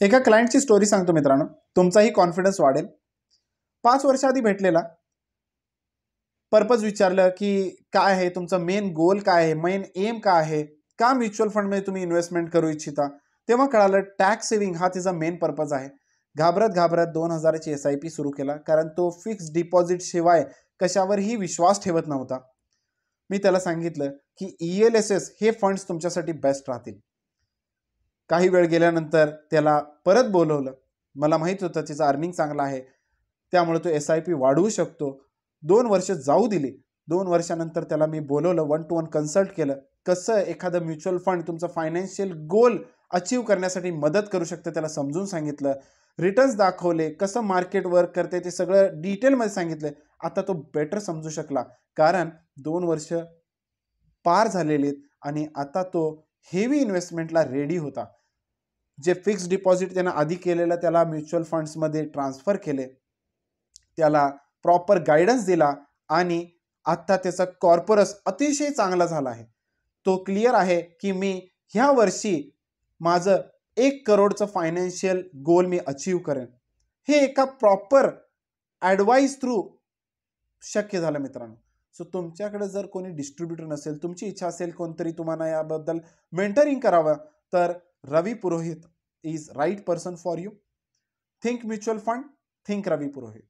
एका क्लायंटची स्टोरी सांगतो मित्रांनो, तुमचाही कॉन्फिडन्स वाढेल. 5 वर्ष आधी भेटलेला. पर्पज विचारलं की काय आहे तुमचा मेन गोल, काय आहे मेन एम, काय आहे, का म्युच्युअल फंडमध्ये तुम्ही इन्व्हेस्टमेंट करू इच्छिता. तेव्हा कळालं टॅक्स सेव्हिंग हा तिचा मेन पर्पज आहे. घाबरत घाबरत 2000ची SIP सुरू केला, कारण तो फिक्स डिपॉझिट शिवाय कशावरही विश्वास ठेवत नव्हता. मी त्याला सांगितलं की ELSS हे फंड्स तुमच्यासाठी बेस्ट राहतील. काही वेळ गेल्यानंतर त्याला परत बोलवलं. मला माहित होतं तिचा अर्निंग चांगला आहे, त्यामुळे तो SIP वाढवू शकतो. 2 वर्ष जाऊ दिली. 2 वर्षानंतर त्याला मी बोलवलं, 1 to 1 कन्सल्ट केलं. कसं एखादं म्युच्युअल फंड तुमचं फायनान्शियल गोल अचीव करण्यासाठी मदत करू शकतं त्याला समजून सांगितलं. रिटर्न्स दाखवले, कसं मार्केट वर्क करते ते सगळं डिटेलमध्ये सांगितलं. आता तो बेटर समजू शकला, कारण 2 वर्ष पार झालेले आणि आता तो हेवी इन्व्हेस्टमेंटला रेडी होता. जे फिक्स डिपॉझिट त्यानं आधी केलेलं त्याला म्युच्युअल फंड्समध्ये ट्रान्सफर केले, त्याला प्रॉपर गायडन्स दिला आणि आता त्याचा कॉर्पोरस अतिशय चांगला झाला आहे. तो क्लिअर आहे की मी ह्या वर्षी माझं 1 करोडचं फायनान्शियल गोल मी अचीव करेन. हे एका प्रॉपर ॲडवाईस थ्रू शक्य झालं मित्रांनो. सो तुमच्याकडे जर कोणी डिस्ट्रीब्युटर नसेल, तुमची इच्छा असेल कोणतरी तुम्हाला याबद्दल मेंटरिंग करावं, तर Ravi Purohit is right person for you. Think mutual fund, think Ravi Purohit.